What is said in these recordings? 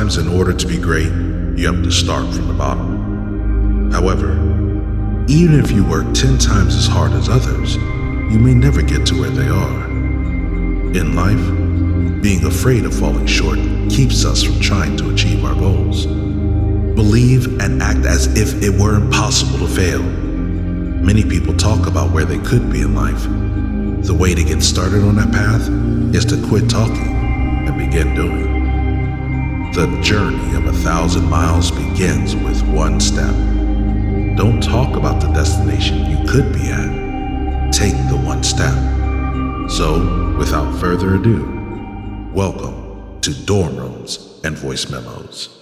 Sometimes in order to be great, you have to start from the bottom. However, even if you work 10 times as hard as others, you may never get to where they are. In life, being afraid of falling short keeps us from trying to achieve our goals. Believe and act as if it were impossible to fail. Many people talk about where they could be in life. The way to get started on that path is to quit talking and begin doing. The journey of 1,000 miles begins with one step. Don't talk about the destination you could be at. Take the one step. So, without further ado, welcome to Dorm Rooms and Voice Memos.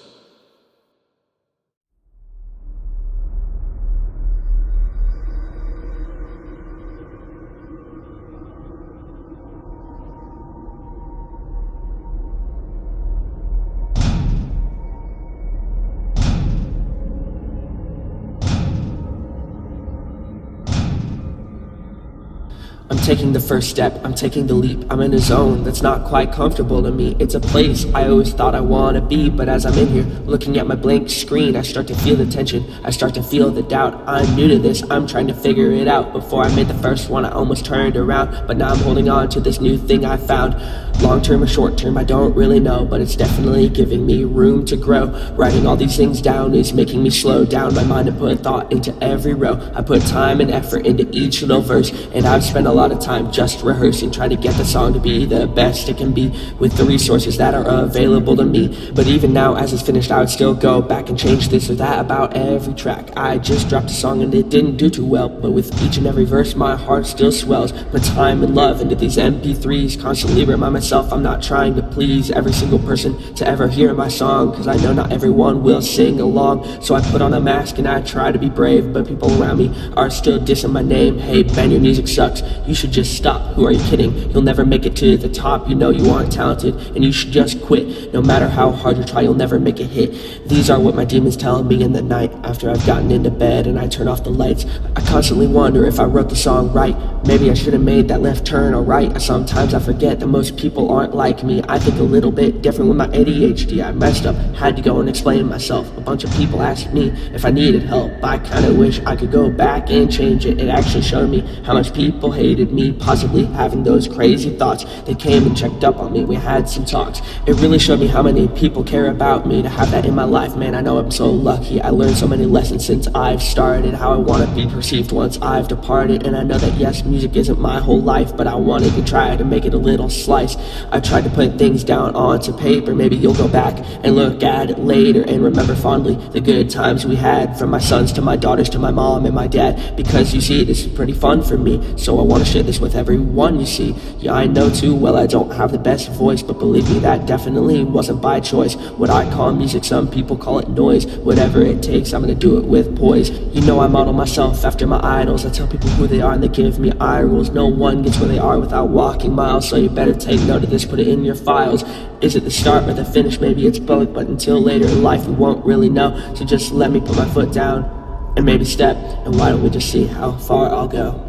I'm taking the first step, I'm taking the leap, I'm in a zone that's not quite comfortable to me. It's a place I always thought I wanna be, but as I'm in here, looking at my blank screen, I start to feel the tension, I start to feel the doubt. I'm new to this, I'm trying to figure it out. Before I made the first one, I almost turned around, but now I'm holding on to this new thing I found. Long term or short term, I don't really know, but it's definitely giving me room to grow. Writing all these things down is making me slow down my mind and put thought into every row. I put time and effort into each little verse, and I've spent a lot of time just rehearsing, trying to get the song to be the best it can be with the resources that are available to me. But even now, as it's finished, I would still go back and change this or that about every track. I just dropped a song and it didn't do too well, but with each and every verse my heart still swells. Put time and love into these MP3s, constantly remind myself I'm not trying to please every single person to ever hear my song, cause I know not everyone will sing along. So I put on a mask and I try to be brave, but people around me are still dissing my name. Hey Ben, your music sucks, you should just stop. Who are you kidding? You'll never make it to the top. You know you aren't talented and you should just quit. No matter how hard you try, you'll never make a hit. These are what my demons tell me in the night after I've gotten into bed and I turn off the lights. I constantly wonder if I wrote the song right. Maybe I should have made that left turn alright. Sometimes I forget that most people aren't like me. I think a little bit different with my ADHD. I messed up, had to go and explain myself. A bunch of people asked me if I needed help. I kinda wish I could go back and change it. It actually showed me how much people hated me, possibly having those crazy thoughts. They came and checked up on me, we had some talks. It really showed me how many people care about me. To have that in my life, man, I know I'm so lucky. I learned so many lessons since I've started, how I want to be perceived once I've departed. And I know that yes, music isn't my whole life, but I wanted to try to make it a little slice. I tried to put things down onto paper. Maybe you'll go back and look at it later and remember fondly the good times we had, from my sons to my daughters to my mom and my dad. Because you see, this is pretty fun for me, so I want to share this with everyone. You see, yeah, I know too well I don't have the best voice, but believe me, that definitely wasn't by choice. What I call music, some people call it noise. Whatever it takes, I'm gonna do it with poise. You know I model myself after my idols. I tell people who they are and they give me eye rolls. No one gets where they are without walking miles, so you better take note of this, put it in your files. Is it the start or the finish? Maybe it's both, but until later in life we won't really know. So just let me put my foot down and maybe step, and why don't we just see how far I'll go.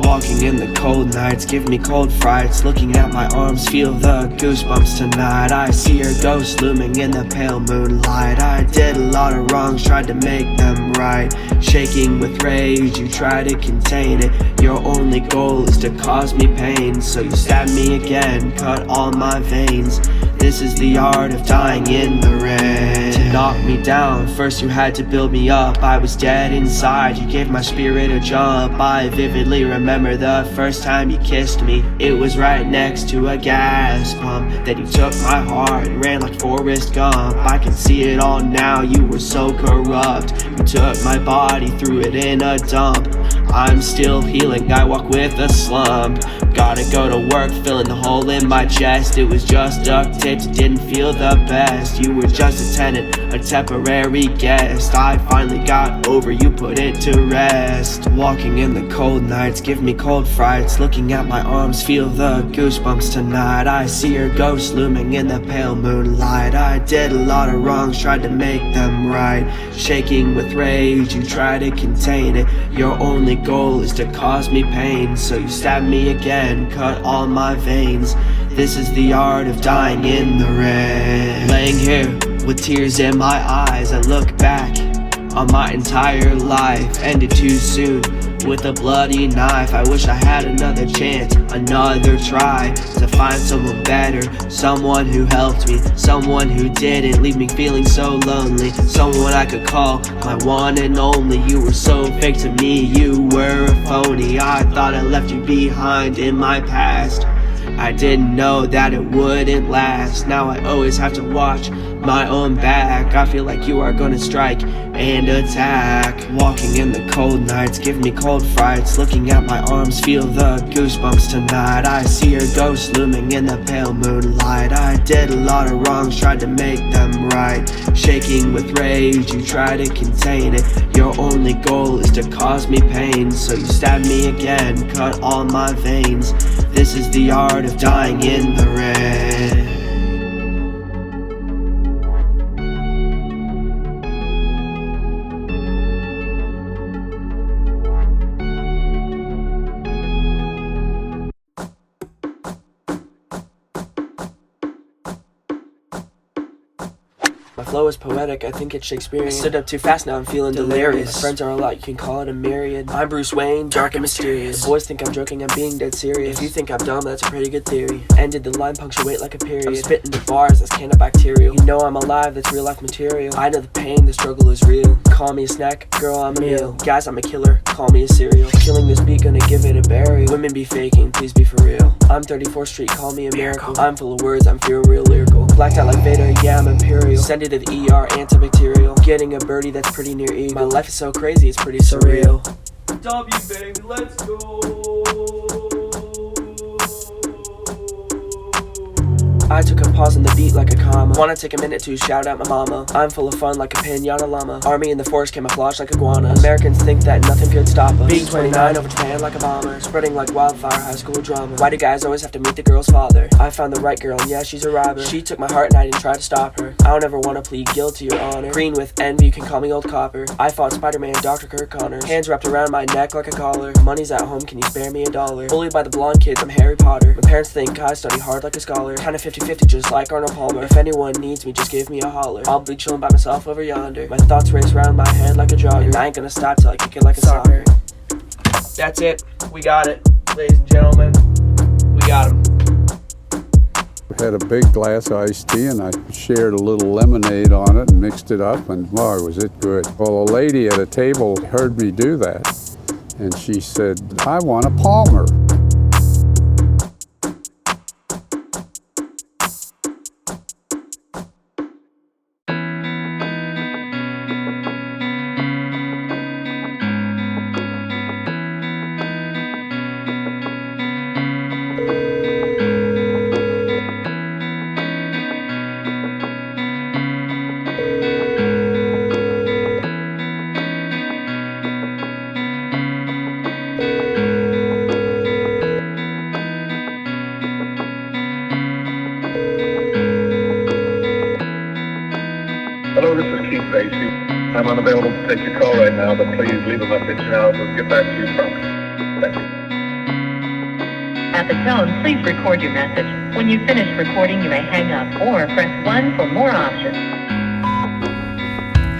Walking in the cold nights give me cold frights. Looking at my arms, feel the goosebumps tonight. I see your ghost looming in the pale moonlight. I did a lot of wrongs, tried to make them right. Shaking with rage, you try to contain it. Your only goal is to cause me pain. So you stab me again, cut all my veins. This is the art of dying in the rain. To knock me down, first you had to build me up. I was dead inside, you gave my spirit a jump. I vividly remember the first time you kissed me. It was right next to a gas pump. Then you took my heart and ran like Forrest Gump. I can see it all now, you were so corrupt. You took my body, threw it in a dump. I'm still healing, I walk with a slump. Gotta go to work, filling the hole in my chest. It was just duct taped, it didn't feel the best. You were just a tenant, a temporary guest. I finally got over you, put it to rest. Walking in the cold nights, give me cold frights. Looking at my arms, feel the goosebumps tonight. I see your ghost looming in the pale moonlight. I did a lot of wrongs, tried to make them right. Shaking with rage, you try to contain it. Your only goal is to cause me pain. So you stab me again, cut all my veins. This is the art of dying in the rain. Laying here with tears in my eyes, I look back on my entire life. Ended too soon with a bloody knife. I wish I had another chance, another try to find someone better, someone who helped me, someone who didn't leave me feeling so lonely, someone I could call my one and only. You were so fake to me, you were a phony. I thought I left you behind in my past. I didn't know that it wouldn't last. Now I always have to watch my own back. I feel like you are gonna strike and attack. Walking in the cold nights, give me cold frights. Looking at my arms, feel the goosebumps tonight. I see your ghost looming in the pale moonlight. I did a lot of wrongs, tried to make them right. Shaking with rage, you try to contain it. Your only goal is to cause me pain. So you stab me again, cut all my veins. This is the art of dying in the rain. My flow is poetic, I think it's Shakespearean. I stood up too fast, now I'm feeling delirious. My friends are a lot, you can call it a myriad. I'm Bruce Wayne, dark and mysterious. The boys think I'm joking, I'm being dead serious. If you think I'm dumb, that's a pretty good theory. Ended the line, punctuate like a period. I'm spitting the bars, that's canobacterial. You know I'm alive, that's real life material. I know the pain, the struggle is real. Call me a snack, girl, I'm a meal. Guys, I'm a killer, call me a cereal. Killing this beat, gonna give it a burial. Women be faking, please be for real. I'm 34th Street, call me a miracle. I'm full of words, I'm feeling real lyrical. Blacked out like Vader, yeah, I'm imperial. Send it to the ER, antibacterial. Getting a birdie that's pretty near E. My life is so crazy, it's pretty surreal. W baby, let's go. I took a pause in the beat like a comma. Wanna take a minute to shout out my mama. I'm full of fun like a pinata llama. Army in the forest, camouflage like iguanas. Americans think that nothing could stop us. Being 29 over Japan like a bomber. Spreading like wildfire, high school drama. Why do guys always have to meet the girl's father? I found the right girl and yeah, she's a robber. She took my heart and I didn't try to stop her. I don't ever wanna plead guilty or honor. Green with envy, you can call me old copper. I fought Spider-Man, Dr. Kirk Connors. Hands wrapped around my neck like a collar. Money's at home, can you spare me $1? Bullied by the blonde kids, I'm Harry Potter. My parents think I study hard like a scholar. Kinda 50-50 just like Arnold. If anyone needs me, just give me a holler. I'll be chilling by myself over yonder. My thoughts race around my head like a jogger, and I ain't gonna stop till I kick it like a soccer. That's it. We got it, ladies and gentlemen. We got him. Had a big glass of iced tea and I shared a little lemonade on it and mixed it up, and boy, was it good. Well, a lady at a table heard me do that and she said, I want a Palmer. Hello, this is Keith Vasey. I'm unavailable to take your call right now, but please leave a message and I will get back to you promptly. Thank you. At the tone, please record your message. When you've finished recording, you may hang up or press 1 for more options.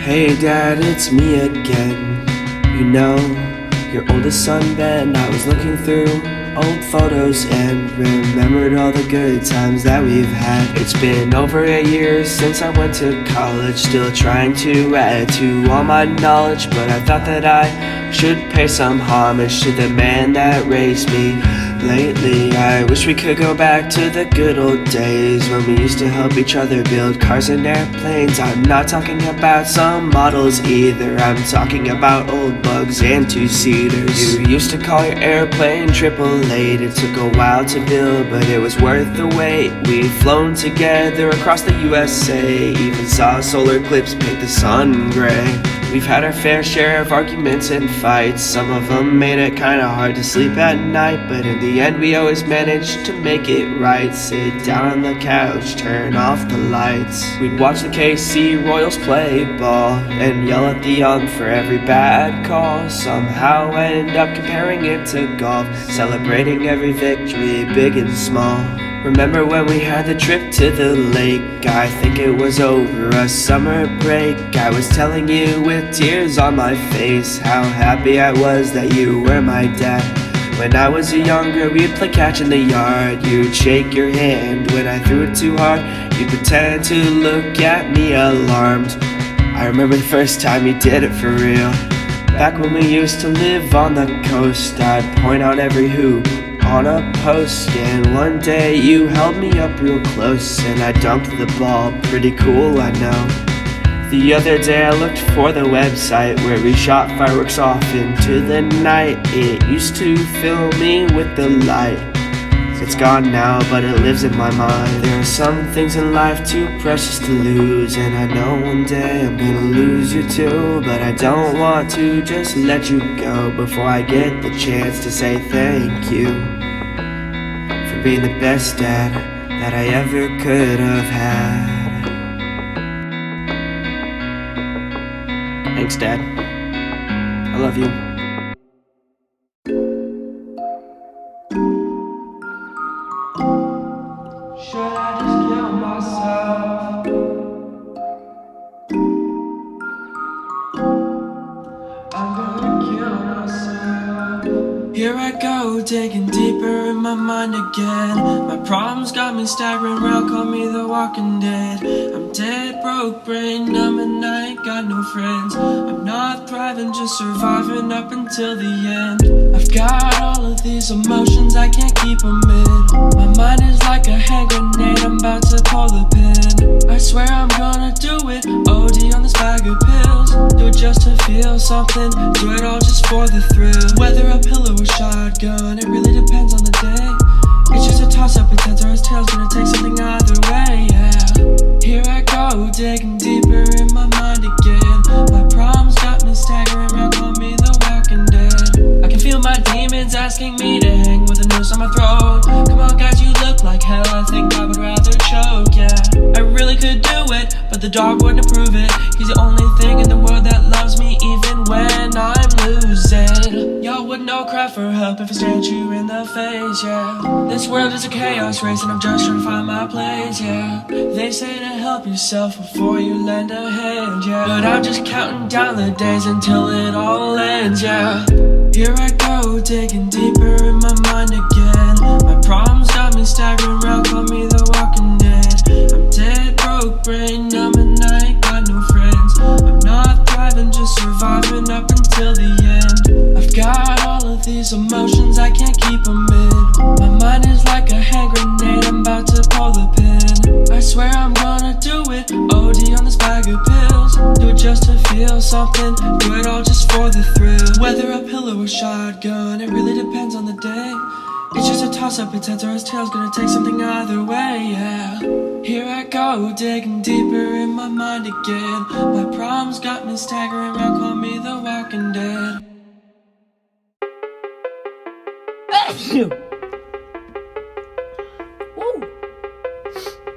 Hey Dad, it's me again. You know, your oldest son Ben. I was looking through old photos and remembered all the good times that we've had. It's been over a year since I went to college, still trying to add to all my knowledge, but I thought that I should pay some homage to the man that raised me. lately. I wish we could go back to the good old days when we used to help each other build cars and airplanes. I'm not talking about some models either, I'm talking about old bugs and two-seaters. You used to call your airplane AAA. It took a while to build, but it was worth the wait. We've flown together across the USA, even saw solar eclipse paint the sun gray. We've had our fair share of arguments and fights. Some of them made it kinda hard to sleep at night, but in the end we always managed to make it right. Sit down on the couch, turn off the lights. We'd watch the KC Royals play ball and yell at the ump for every bad call. Somehow end up comparing it to golf, celebrating every victory, big and small. Remember when we had the trip to the lake? I think it was over a summer break. I was telling you with tears on my face how happy I was that you were my dad. When I was younger, we'd play catch in the yard. You'd shake your hand when I threw it too hard. You'd pretend to look at me alarmed. I remember the first time you did it for real. Back when we used to live on the coast, I'd point out every hoop on a post, and one day you held me up real close and I dumped the ball. Pretty cool, I know. The other day I looked for the website where we shot fireworks off into the night. It used to fill me with delight. It's gone now, but it lives in my mind. There are some things in life too precious to lose, and I know one day I'm gonna lose you too. But I don't want to just let you go before I get the chance to say thank you for being the best dad that I ever could have had. Thanks, Dad. I love you. Should I just kill myself? I'm gonna kill myself. Here I go, digging deeper in my mind again. My problems got me staggering around, call me the walking dead. I'm dead, broke, brain numb, and I ain't got no friends. I'm not thriving, just surviving up until the end. I've got all of these emotions, I can't keep them in. My mind is like a hand grenade, I'm about to pull the pin. I swear I'm gonna do it, OD on this bag of pills. Do it just to feel something, do it all just for the thrill. Whether a pillow or shotgun, it really depends on the day. It's just a toss-up, it's heads or it's tails, gonna take something either way, yeah. Here I go, digging deeper in my mind again. My problems got me staggering around, call me the walking dead. I can feel my demons asking me to hang with a noose on my throat. Come on guys, you look like hell, I think I would rather choke, yeah. I really could do it, but the dog wouldn't approve it. He's the only thing in the world that loves me even when I'm losing. Y'all wouldn't know cry for help if I stared you in the face, yeah. This world is a chaos race and I'm just trying to find my place, yeah. They say to help yourself before you lend a hand, yeah. But I'm just counting down the days until it all ends, yeah. Here I go, digging deeper in my mind again. My problems got me staggering around, call me the walking dead. I'm dead, broke, brain numb, and I ain't got no friends. I'm not thriving, just surviving up until the end. I've got all of these emotions, I can't keep them in. My mind is like a hand grenade, I'm about to pull the pin. I swear I'm gonna do it, OD on this bag of pills. Do it just to feel something, do it all just for the thrill. Whether a pillow or shotgun, it really depends on the day. It's just a toss-up, it's heads or it's tails, gonna take something either way, yeah. Here I go, digging deeper in my mind again. My problems got me staggering around, call me the walking dead.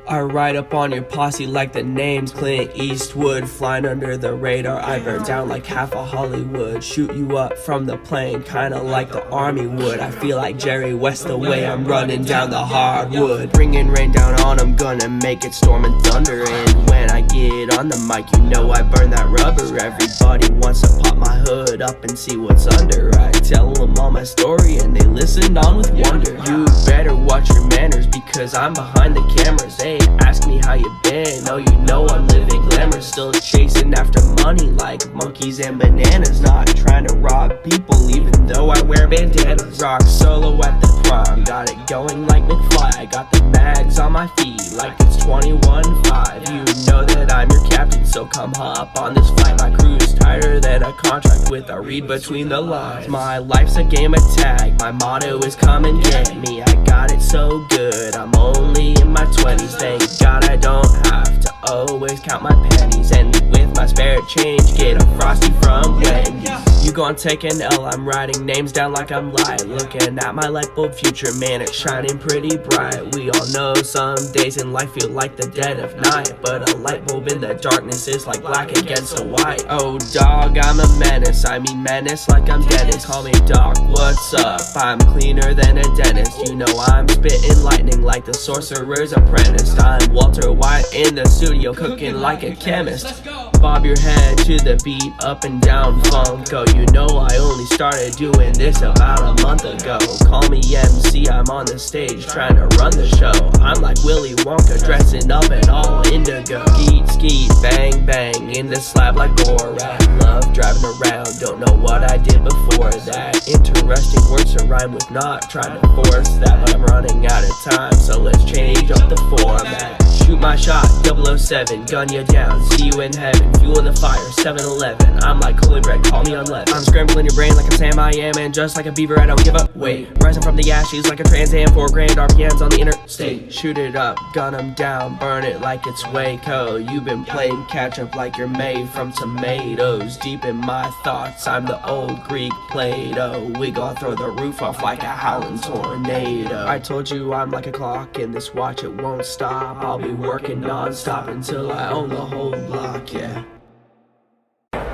I ride up on your posse like the name's Clint Eastwood. Flying under the radar, I burn down like half of Hollywood. Shoot you up from the plane, kinda like the army would. I feel like Jerry West the way I'm running down the hardwood. Bringing rain down on them, gonna make it storm and thunder. And when I get on the mic, you know I burn that rubber. Everybody wants to pop my hood up and see what's under. I tell them all my story and they listen on with wonder. You better watch your manners because I'm behind the cameras. Hey, ask me how you been, oh you know I'm living glamour. Still chasing after money like monkeys and bananas. Not trying to rob people even though I wear bandanas. rock solo at the prom. Got it going like McFly. I got the bags on my feet like it's 21-5. You know that I'm your captain, so come hop on this flight. My crew's tighter than a contract with a read between the lines. My life's a game of tag. My motto is come and get me. I got it so good. I'm only in my 20s. Thank God I don't have to always count my pennies. And with my spare change, get a Frosty from Wendy's. You gon' take an L, I'm writing names down like I'm light. Looking at my light bulb future, man, it's shining pretty bright. We all know some days in life feel like the dead of night, but a light bulb in the darkness is like black against a white. Oh dog, I'm a menace, I mean menace like I'm Dennis. Call me Doc, what's up? I'm cleaner than a dentist. You know I'm spitting lightning like the sorcerer's apprentice. I'm Walter White in the studio cooking like a chemist. Bob your head to the beat, up and down Funko. You know I only started doing this about a month ago. Call me MC, I'm on the stage trying to run the show. I'm like Willy Wonka dressing up in all indigo. Skeet, skeet, bang, bang, in the slab like Borat. Love driving around, don't know what I did before that. Interesting words to rhyme with, not trying to force that. But I'm running out of time, so let's change up the format. Shoot my shot, 007, gun you down, see you in heaven. Fuel in the fire, 7-Eleven. I'm like cooling bread, call me unleavened. I'm scrambling your brain like I'm Sam I am, and just like a beaver I don't give up. Wait, rising from the ashes like a Trans Am, 4 grand RPMs on the interstate. Shoot it up, gun 'em down, burn it like it's Waco. You've been playing catch up like you're made from tomatoes. Deep in my thoughts, I'm the old Greek Plato. We gon' throw the roof off like a howling tornado. I told you I'm like a clock, and this watch it won't stop. I'll be working non-stop until I own the whole block, yeah.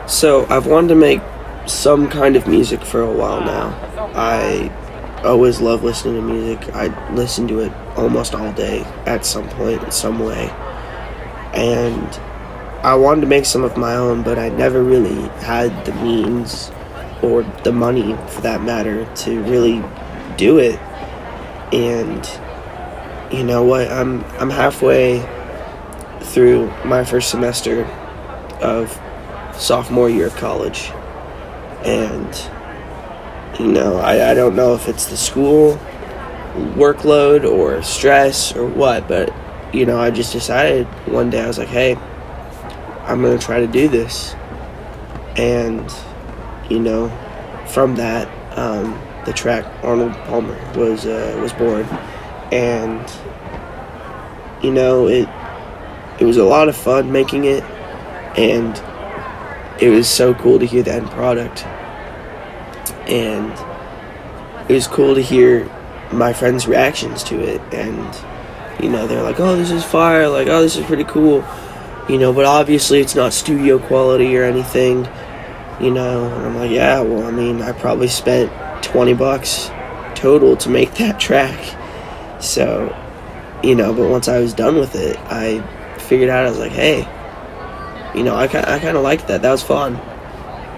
So I've wanted to make some kind of music for a while now. I always love listening to music. I listen to it almost all day at some point in some way. And I wanted to make some of my own, but I never really had the means or the money, for that matter, to really do it. And you know what? I'm halfway through my first semester of sophomore year of college, and you know, I don't know if it's the school workload or stress or what, but you know, I just decided one day, I was like, hey, I'm gonna try to do this. And you know, from that, the track Arnold Palmer was born. And you know, it was a lot of fun making it, and it was so cool to hear the end product. And it was cool to hear my friends' reactions to it. And you know, they're like, oh, this is fire, like, oh, this is pretty cool, you know, but obviously it's not studio quality or anything, you know. And I'm like, yeah, well, I mean, I probably spent $20 total to make that track. So, you know, but once I was done with it, I figured out, I was like, hey, you know, I kind of liked that. That was fun.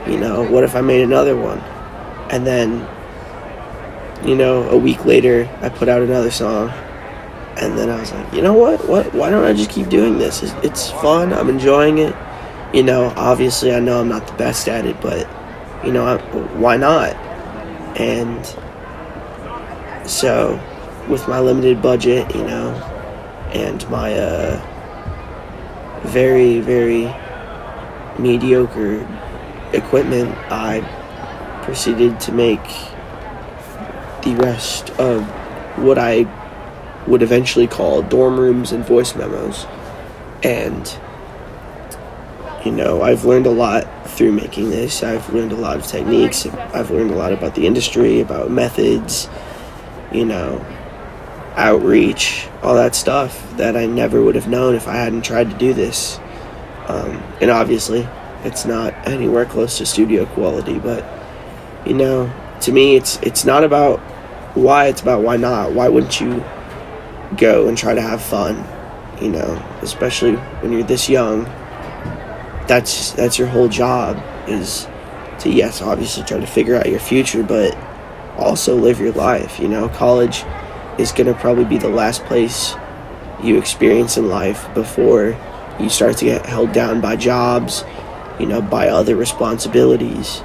You know, what if I made another one? And then, you know, a week later, I put out another song. And then I was like, you know what? Why don't I just keep doing this? It's fun. I'm enjoying it. You know, obviously I know I'm not the best at it, but, you know, why not? And so, with my limited budget, you know, and my very, very mediocre equipment, I proceeded to make the rest of what I would eventually call dorm rooms and voice memos. And you know, I've learned a lot through making this. I've learned a lot of techniques. I've learned a lot about the industry, about methods, you know, outreach, all that stuff that I never would have known if I hadn't tried to do this. And obviously, it's not anywhere close to studio quality, but, you know, to me, it's not about why, it's about why not. Why wouldn't you go and try to have fun, you know, especially when you're this young. That's your whole job, is to, yes, obviously try to figure out your future, but also live your life. You know, college is going to probably be the last place you experience in life before you start to get held down by jobs, you know, by other responsibilities.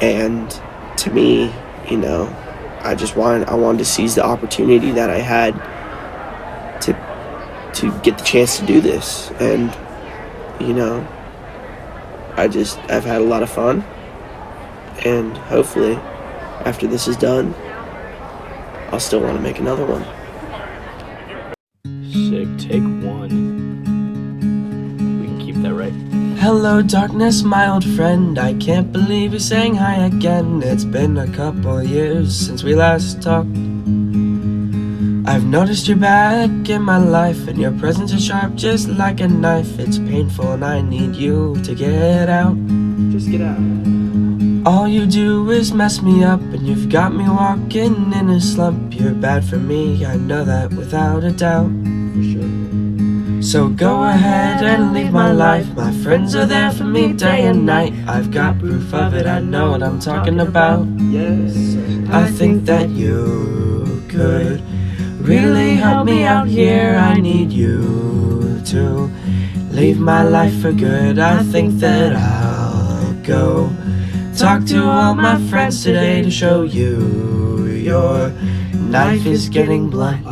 And to me, you know, I wanted to seize the opportunity that I had to get the chance to do this. And, you know, I've had a lot of fun. And hopefully, after this is done, I'll still want to make another one. Sick, take one. We can keep that right. Hello darkness, my old friend. I can't believe you're saying hi again. It's been a couple years since we last talked. I've noticed you're back in my life, and your presence is sharp just like a knife. It's painful and I need you to get out. Just get out. All you do is mess me up, and you've got me walking in a slump. You're bad for me, I know that without a doubt. For sure. So go ahead and leave my life. My friends are there for me day and night. I've got proof of it, I know what I'm talking about. Yes. I think that you could really help me out here. I need you to leave my life for good. I think that I'll go talk to all my friends today to show you your knife is getting blunt.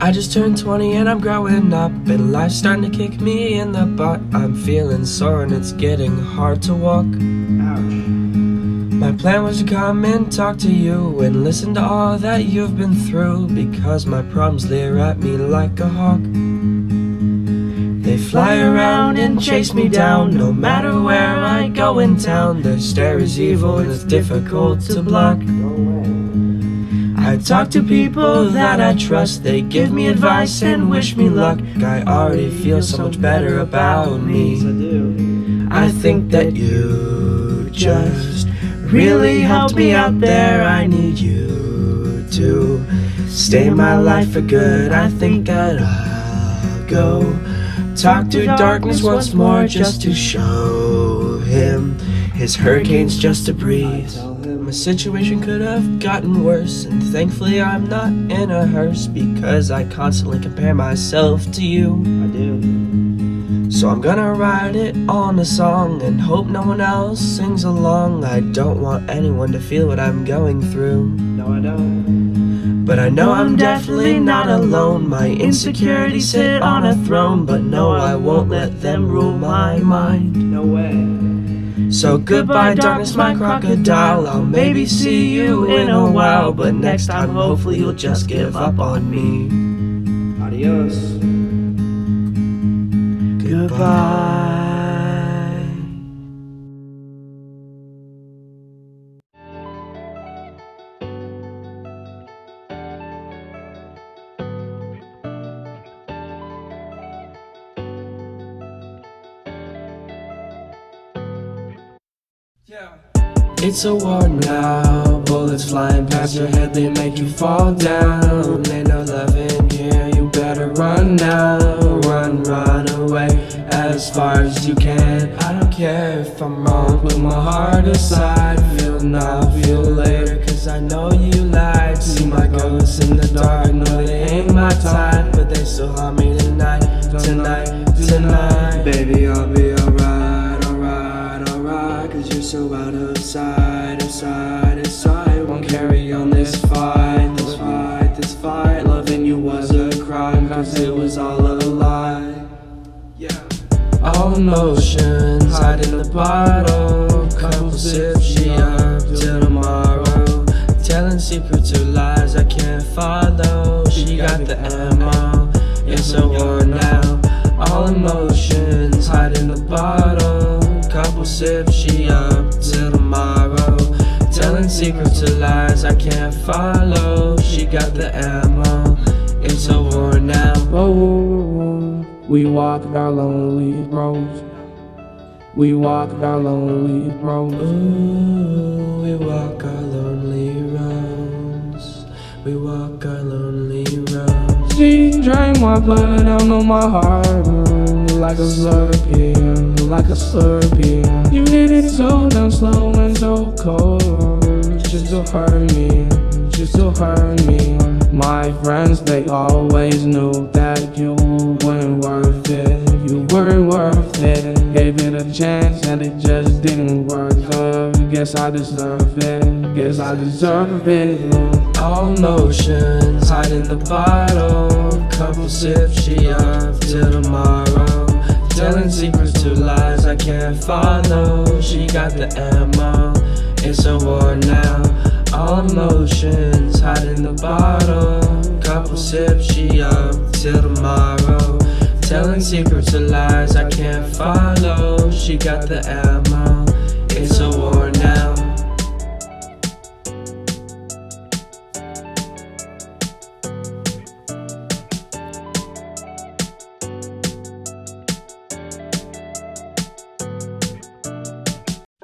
I just turned 20 and I'm growing up, and life's starting to kick me in the butt. I'm feeling sore and it's getting hard to walk. Ouch. My plan was to come and talk to you and listen to all that you've been through, because my problems leer at me like a hawk. They fly around and chase me down, no matter where I go in town. Their stare is evil and it's difficult to block. I talk to people that I trust, they give me advice and wish me luck. I already feel so much better about me. Yes, I do. I think that you just really helped me out there. I need you to stay in my life for good. I think that I'll go talk to darkness once more, just to show him his hurricane's just a breeze. My situation could have gotten worse, and thankfully I'm not in a hearse, because I constantly compare myself to you. I do. So I'm gonna write it on a song and hope no one else sings along. I don't want anyone to feel what I'm going through. No, I don't. But I know I'm definitely not alone. My insecurities sit on a throne, but no, I won't let them rule my mind. No way. So goodbye darkness, my crocodile. I'll maybe see you in a while, but next time hopefully you'll just give up on me. Adios. Goodbye. It's a war now, bullets flying past your head, they make you fall down. Ain't no love in here, you better run now. Run away as far as you can. I don't care if I'm wrong, put my heart aside. Feel now, feel later, cause I know you lied. See my ghosts in the dark, know they ain't my type, but they still haunt me tonight. Baby, I'll be alright, cause you're so out of sight. Won't carry on this fight. Loving you was a crime, cause it was all a lie. All emotions hide in the bottle. Couple sips, she up till tomorrow. Telling secrets or lies I can't follow. She got the ammo, it's a war now. All emotions hide in the bottle. Couple sips, she up till tomorrow. Telling secrets or lies I can't follow. She got the ammo, it's a war now. Oh, we walk our lonely roads. We walk our lonely roads. Ooh, we walk our lonely roads. We walk our lonely roads. She drank my blood down on my heart, like a slurpee, like a slurpee. You did it so damn slow and so cold, just to hurt me, just to hurt me. My friends, they always knew that you weren't worth it. You you weren't worth it. Gave it a chance and it just didn't work. Guess I deserve it, guess I deserve it. All emotions hide in the bottle. Couple sips, she up till tomorrow. Telling secrets to lies I can't follow. She got the ammo, it's a war now. All emotions hide in the bottle. Couple sips, she up till tomorrow. Telling secrets to lies I can't follow. She got the ammo, it's a war now.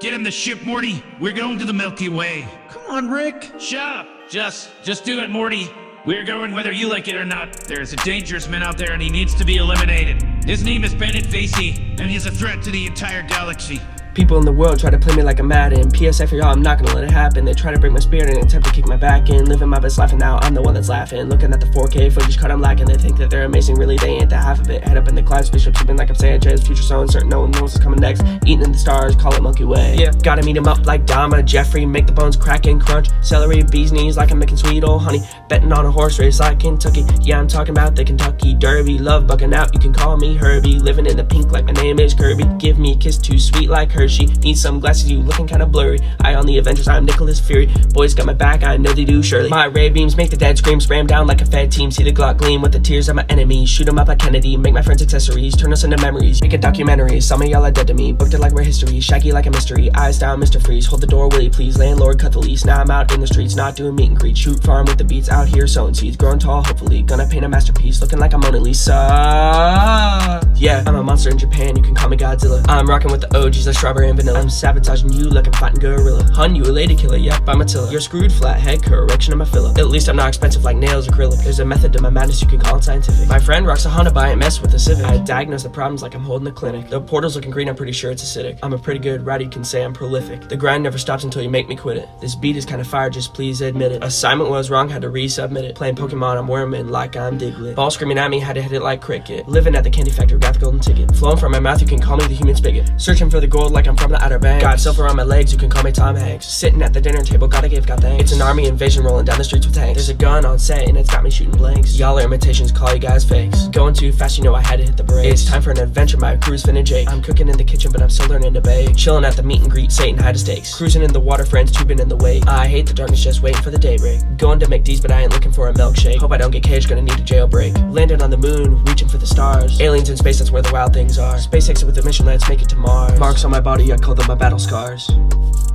Get in the ship, Morty. We're going to the Milky Way. Come on, Rick. Shut up. Just do it, Morty. We're going whether you like it or not. There's a dangerous man out there and he needs to be eliminated. His name is Bennett Vasey, and he's a threat to the entire galaxy. People in the world try to play me like a Madden. PSA for y'all, I'm not gonna let it happen. They try to break my spirit and attempt to kick my back in. Living my best life and now I'm the one that's laughing. Looking at the 4K footage cut I'm lacking. They think that they're amazing, really they ain't the half of it. Head up in the clouds, spaceship sleeping like I'm Sanchez. Future so uncertain, no one knows what's coming next. Eating in the stars, call it Milky Way. Yeah, gotta meet him up like Dama, Jeffrey. Make the bones crack and crunch. Celery, bee's knees like I'm making sweet old honey. Betting on a horse race like Kentucky. Yeah, I'm talking about the Kentucky Derby. Love bucking out, you can call me Herbie. Living in the pink like my name is Kirby. Give me a kiss too sweet like Hershey. Need some glasses, you looking kinda blurry. Eye on the Avengers, I'm Nicholas Fury. Boys got my back, I know they do surely. My ray beams make the dead scream. Spray 'em down like a fed team. See the Glock gleam with the tears of my enemies. Shoot 'em up like Kennedy. Make my friends accessories. Turn us into memories. Make a documentary. Some of y'all are dead to me. Booked it like we're history. Shaggy like a mystery. Eyes down, Mr. Freeze. Hold the door, will you please? Landlord, cut the lease. Now I'm out in the streets, not doing meet and greet. Shoot farm with the beats. Out here sowing seeds. Growing tall, hopefully. Gonna paint a masterpiece. Looking like I'm Mona Lisa. Yeah, I'm a monster in Japan. You can call me Godzilla. I'm rocking with the OGs like strawberry and vanilla. I'm sabotaging you like I'm fighting gorilla. Hun, you a lady killer, yep, I'm Attila. You're screwed, flathead, correction of my filler. At least I'm not expensive like nails, acrylic. There's a method to my madness, you can call it scientific. My friend rocks a Honda, but I ain't mess with a Civic. I diagnose the problems like I'm holding a clinic. The portal's looking green, I'm pretty sure it's acidic. I'm a pretty good writer, you can say I'm prolific. The grind never stops until you make me quit it. This beat is kinda fire, just please admit it. Assignment was wrong, had to resubmit it. Playing Pokemon, I'm worming like I'm Diglett. Ball screaming at me, had to hit it like cricket. Living at the candy factory, got the golden ticket. Flowing from my mouth, you can call me the human spigot. Searching for the gold like I'm from the Outer Banks. Got silver on my legs, you can call me Tom Hanks. Sitting at the dinner table, gotta give God thanks. It's an army invasion rolling down the streets with tanks. There's a gun on set and it's got me shooting blanks. Y'all are imitations, call you guys fakes. Going too fast, you know I had to hit the brakes. It's time for an adventure, my crew's finna Jake. I'm cooking in the kitchen, but I'm still learning to bake. Chilling at the meet and greet, Satan high to stakes. Cruising in the water, friends tubing in the wake. I hate the darkness, just waiting for the daybreak. Going to McD's, but I ain't looking for a milkshake. Hope I don't get caged, gonna need a jailbreak. Landed on the moon, reaching for the stars. Aliens in space, that's where the wild things are. Space exit with a mission, let's make it to Mars. Marks on my body, I call them my battle scars.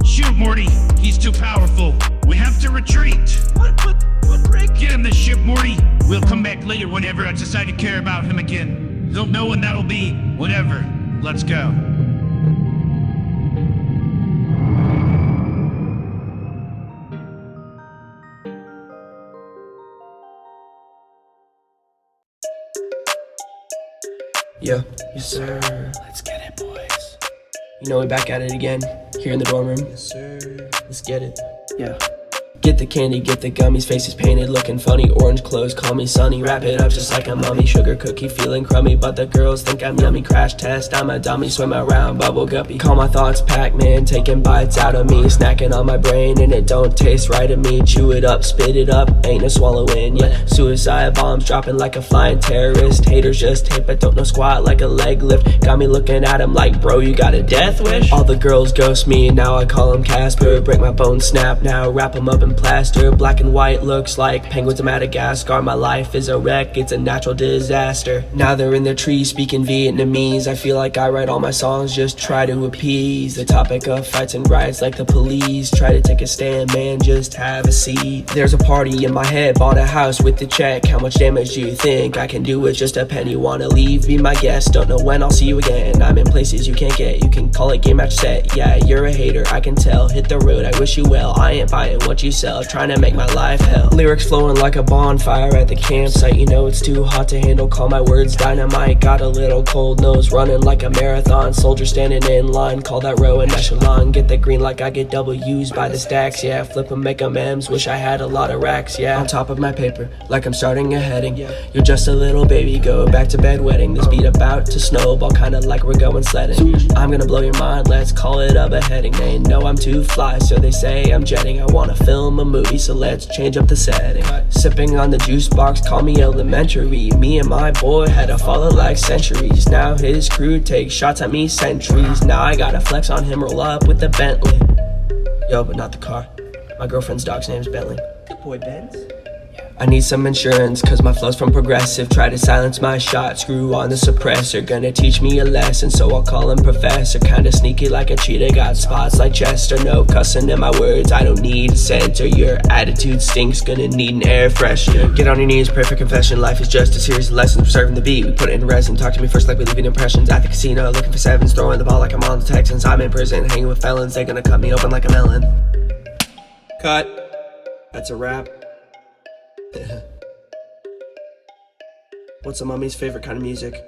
Shoot, Morty. He's too powerful. We have to retreat. What, Rick? Get in the ship, Morty. We'll come back later whenever I decide to care about him again. Don't know when that'll be. Whatever. Let's go. Yeah, yes sir. Let's get it, boys. You know we back at it again, here in the dorm room. Yes sir. Let's get it. Yeah. Get the candy, get the gummies, faces painted, looking funny. Orange clothes, call me Sunny. Wrap it up just like a mummy. Sugar cookie, feeling crummy, but the girls think I'm yummy. Crash test, I'm a dummy, swim around, bubble guppy. Call my thoughts Pac-Man, taking bites out of me. Snacking on my brain and it don't taste right to me. Chew it up, spit it up, ain't no swallowing. Yeah, suicide bombs dropping like a flying terrorist. Haters just hate but don't know squat like a leg lift. Got me looking at him like, bro, you got a death wish? All the girls ghost me and now I call him Casper. Break my bones, snap now, wrap them up in plaster. Black and white looks like penguins of Madagascar. My life is a wreck, it's a natural disaster. Now they're in their trees speaking Vietnamese. I feel like I write all my songs, just try to appease the topic of fights and riots like the police. Try to take a stand, man, just have a seat. There's a party in my head, bought a house with the check. How much damage do you think I can do with just a penny? Wanna leave, be my guest, don't know when I'll see you again. I'm in places you can't get, you can call it game match set. Yeah, you're a hater, I can tell, hit the road, I wish you well. I ain't buying what you say. cell, trying to make my life hell. Lyrics flowing like a bonfire at the campsite. You know it's too hot to handle, call my words dynamite. Got a little cold nose, running like a marathon. Soldier standing in line, call that row an echelon. Get the green like I get W's by the stacks, yeah. Flip 'em, make 'em M's, wish I had a lot of racks, yeah. On top of my paper, like I'm starting a heading. You're just a little baby, go back to bed wedding. This beat about to snowball, kinda like we're going sledding. I'm gonna blow your mind, let's call it a beheading. They know I'm too fly, so they say I'm jetting. I wanna film a movie, so let's change up the setting. Sipping on the juice box, call me elementary. Me and my boy had to follow like centuries. Now his crew takes shots at me centuries. Now I gotta flex on him, roll up with the Bentley. Yo, but not the car. My girlfriend's dog's name's Bentley. Good boy, Benz. I need some insurance, cause my flow's from Progressive. Try to silence my shot, screw on the suppressor. Gonna teach me a lesson, so I'll call him Professor. Kinda sneaky like a cheetah, got spots like Chester. No cussing in my words, I don't need a center. Your attitude stinks, gonna need an air freshener. Get on your knees, pray for confession. Life is just a series of lessons, preserving the beat. We put it in resin, talk to me first like we leaving impressions. At the casino, looking for sevens, throwing the ball like I'm on the Texans. I'm in prison, hanging with felons, they gonna cut me open like a melon. Cut. That's a wrap. What's a mummy's favorite kind of music?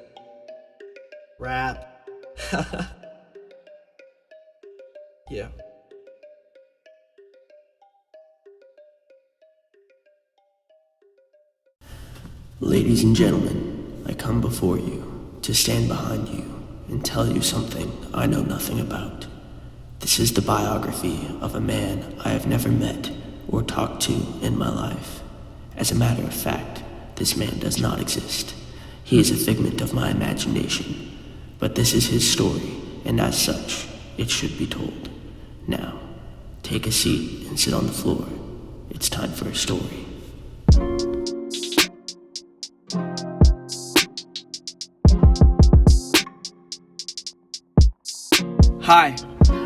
Rap. Yeah. Ladies and gentlemen, I come before you to stand behind you and tell you something I know nothing about. This is the biography of a man I have never met or talked to in my life. As a matter of fact, this man does not exist. He is a figment of my imagination. But this is his story, and as such, it should be told. Now, take a seat and sit on the floor. It's time for a story. Hi.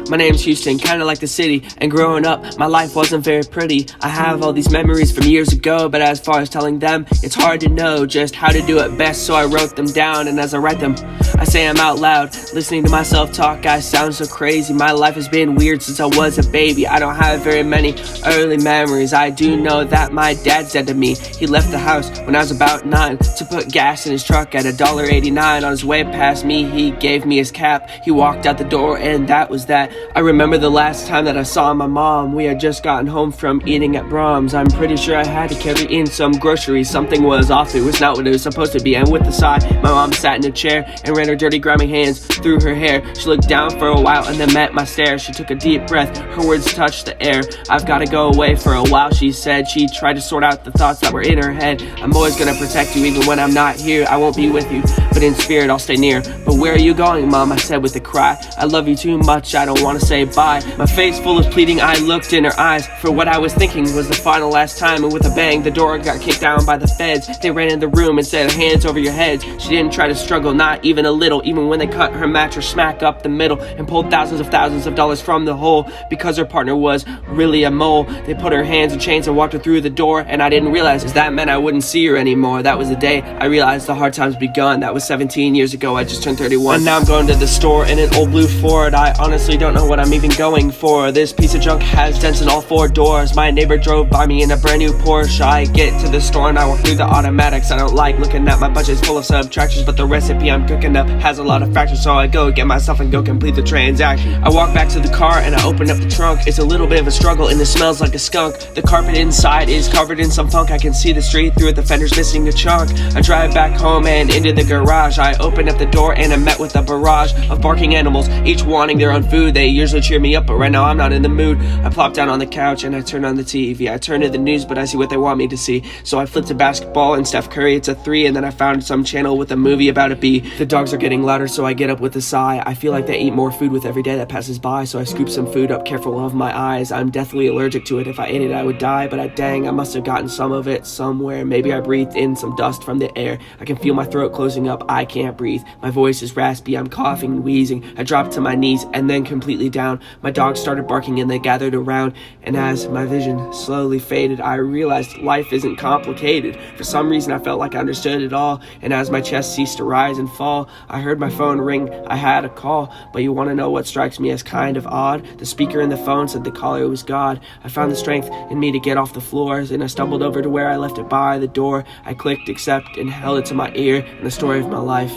My name's Houston, kinda like the city, and growing up, my life wasn't very pretty. I have all these memories from years ago, but as far as telling them, it's hard to know just how to do it best, so I wrote them down, and as I write them, I say I'm out loud, listening to myself talk. I sound so crazy, my life has been weird since I was a baby. I don't have very many early memories. I do know that my dad said to me, he left the house when I was about 9 to put gas in his truck at $1.89. On his way past me, he gave me his cap. He walked out the door, and that was that. I remember the last time that I saw my mom. We had just gotten home from eating at Brahms. I'm pretty sure I had to carry in some groceries. Something was off, it was not what it was supposed to be. And with a sigh, my mom sat in a chair and ran her dirty grimy hands through her hair. She looked down for a while and then met my stare. She took a deep breath, her words touched the air. I've gotta go away for a while, she said. She tried to sort out the thoughts that were in her head. I'm always gonna protect you even when I'm not here. I won't be with you, but in spirit I'll stay near. But where are you going, Mom? I said with a cry. I love you too much, I don't wanna say bye. My face full of pleading, I looked in her eyes. For what I was thinking was the final last time. And with a bang, the door got kicked down by the feds. They ran in the room and said, hands over your heads. She didn't try to struggle, not even a little. Even when they cut her mattress smack up the middle and pulled thousands of dollars from the hole. Because her partner was really a mole, they put her hands in chains and walked her through the door. And I didn't realize that meant I wouldn't see her anymore. That was the day I realized the hard times begun. That was 17 years ago, I just turned 31. And now I'm going to the store in an old blue Ford. I honestly don't know what I'm even going for. This piece of junk has dents in all 4 doors. My neighbor drove by me in a brand new Porsche. I get to the store and I walk through the automatics. I don't like looking at my budget's full of subtractions, but the recipe I'm cooking up has a lot of fractions, so I go get myself and go complete the transaction. I walk back to the car and I open up the trunk. It's a little bit of a struggle and it smells like a skunk. The carpet inside is covered in some funk. I can see the street through it, the fender's missing a chunk. I drive back home and into the garage. I open up the door and I'm met with a barrage of barking animals, each wanting their own food. They usually cheer me up, but right now I'm not in the mood. I plop down on the couch and I turn on the TV. I turn to the news, but I see what they want me to see. So I flip to basketball and Steph Curry, it's a 3, and then I found some channel with a movie about a bee. The dogs are getting louder, so I get up with a sigh. I feel like they eat more food with every day that passes by, so I scoop some food up, careful of my eyes. I'm deathly allergic to it. If I ate it, I would die, but dang, I must have gotten some of it somewhere. Maybe I breathed in some dust from the air. I can feel my throat closing up. I can't breathe. My voice is raspy. I'm coughing and wheezing. I dropped to my knees and then completely down. My dogs started barking and they gathered around, and as my vision slowly faded, I realized life isn't complicated. For some reason, I felt like I understood it all, and as my chest ceased to rise and fall, I heard my phone ring, I had a call. But you wanna know what strikes me as kind of odd? The speaker in the phone said the caller was God. I found the strength in me to get off the floors, and I stumbled over to where I left it by the door. I clicked accept and held it to my ear, and the story of my life,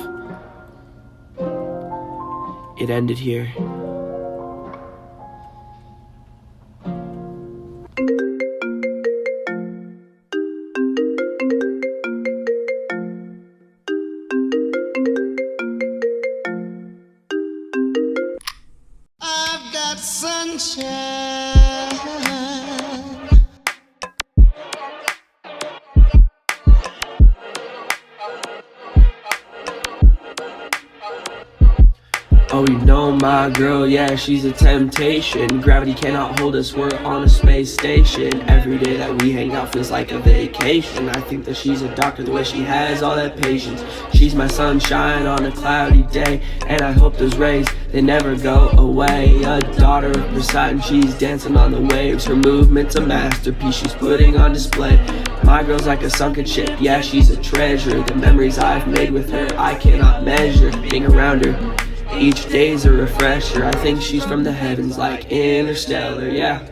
it ended here. I've got sunshine. Oh, you know my girl, yeah, she's a temptation. Gravity cannot hold us, we're on a space station. Every day that we hang out feels like a vacation. I think that she's a doctor, the way she has all that patience. She's my sunshine on a cloudy day, and I hope those rays, they never go away. A daughter of Poseidon, she's dancing on the waves. Her movement's a masterpiece, she's putting on display. My girl's like a sunken ship, yeah, she's a treasure. The memories I've made with her, I cannot measure. Being around her, each day's a refresher. I think she's from the heavens like Interstellar, yeah.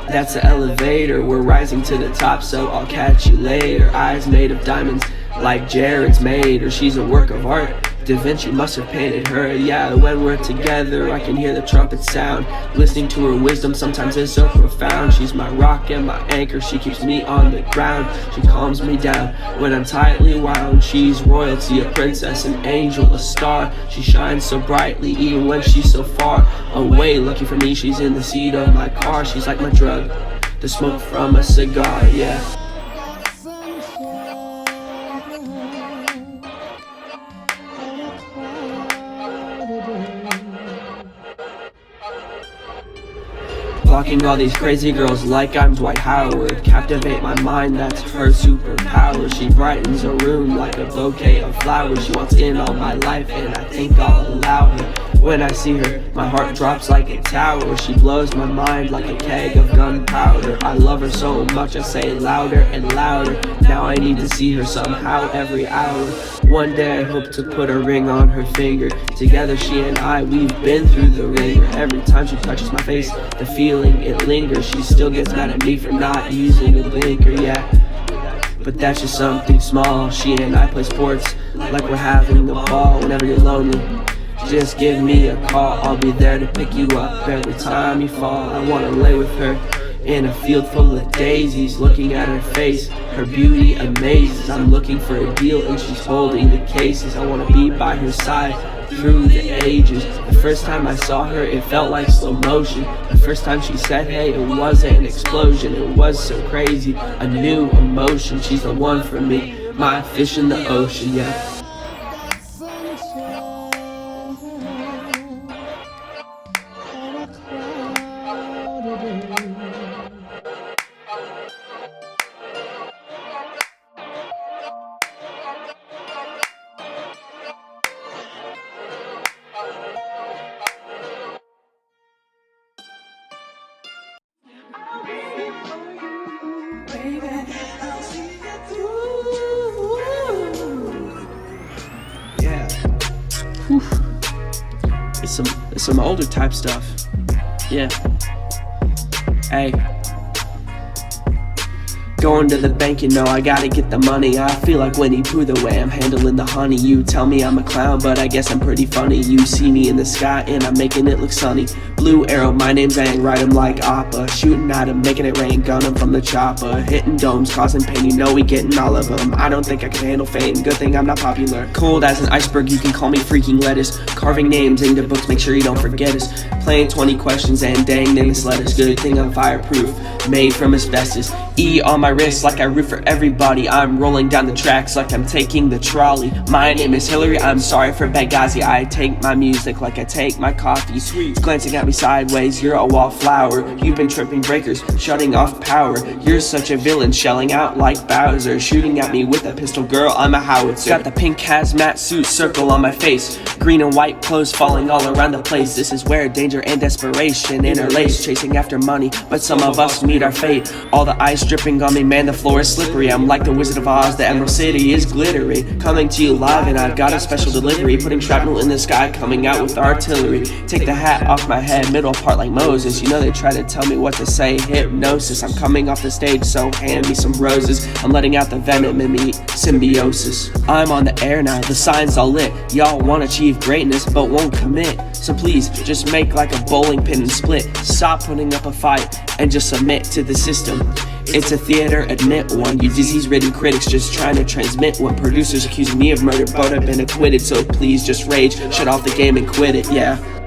That's the elevator, we're rising to the top, so I'll catch you later. Eyes made of diamonds like Jared's made her. She's a work of art, Da Vinci must have painted her. Yeah, when we're together I can hear the trumpet sound. Listening to her wisdom sometimes is so profound. She's my rock and my anchor, she keeps me on the ground. She calms me down when I'm tightly wound. She's royalty, a princess, an angel, a star. She shines so brightly even when she's so far away. Lucky for me, she's in the seat of my car. She's like my drug, the smoke from a cigar, yeah. Blocking all these crazy girls like I'm Dwight Howard. Captivate my mind, that's her superpower. She brightens a room like a bouquet of flowers. She wants in all my life and I think I'll allow her. When I see her, my heart drops like a tower. She blows my mind like a keg of gunpowder. I love her so much I say louder and louder. Now I need to see her somehow every hour. One day I hope to put a ring on her finger. Together she and I, we've been through the ringer. Every time she touches my face, the feeling it lingers. She still gets mad at me for not using a blinker, yeah. But that's just something small. She and I play sports like we're having a ball. Whenever you're lonely, just give me a call. I'll be there to pick you up every time you fall. I wanna lay with her in a field full of daisies. Looking at her face, her beauty amazes. I'm looking for a deal and she's holding the cases. I wanna be by her side through the ages. The first time I saw her, it felt like slow motion. The first time she said hey, it wasn't an explosion. It was so crazy, a new emotion. She's the one for me, my fish in the ocean, yeah. Yeah. Whew. It's some older type stuff. Yeah. Hey. Going to the bank, you know I gotta get the money. I feel like Winnie Pooh the way I'm handling the honey. You tell me I'm a clown, but I guess I'm pretty funny. You see me in the sky and I'm making it look sunny. Blue arrow, my name's Aang, ride 'em like Appa. Shooting at 'em, making it rain, gun 'em from the chopper. Hitting domes, causing pain, you know we getting all of 'em. I don't think I can handle fame, good thing I'm not popular. Cold as an iceberg, you can call me freaking lettuce. Carving names into books, make sure you don't forget us. Playing 20 questions and dang, they misled us. Good thing I'm fireproof, made from asbestos. E on my wrist like I root for everybody. I'm rolling down the tracks like I'm taking the trolley. My name is Hillary, I'm sorry for Benghazi. I take my music like I take my coffee. Sweet, glancing at me sideways, you're a wallflower. You've been tripping breakers, shutting off power. You're such a villain, shelling out like Bowser. Shooting at me with a pistol, girl, I'm a howitzer. Got the pink hazmat suit circle on my face. Green and white clothes falling all around the place. This is where danger and desperation interlace. Chasing after money, but some of us meet our fate. All the eyes dripping on me, man, the floor is slippery. I'm like the Wizard of Oz, the Emerald City is glittery. Coming to you live and I've got a special delivery. Putting shrapnel in the sky, coming out with artillery. Take the hat off my head, middle part like Moses. You know they try to tell me what to say, hypnosis. I'm coming off the stage, so hand me some roses. I'm letting out the venom in me, symbiosis. I'm on the air now, the sign's all lit. Y'all want to achieve greatness, but won't commit. So please, just make like a bowling pin and split. Stop putting up a fight and just submit to the system. It's a theater, admit one. You disease-ridden critics just trying to transmit what producers accusing me of murder, but I've been acquitted. So please just rage, shut off the game and quit it, yeah.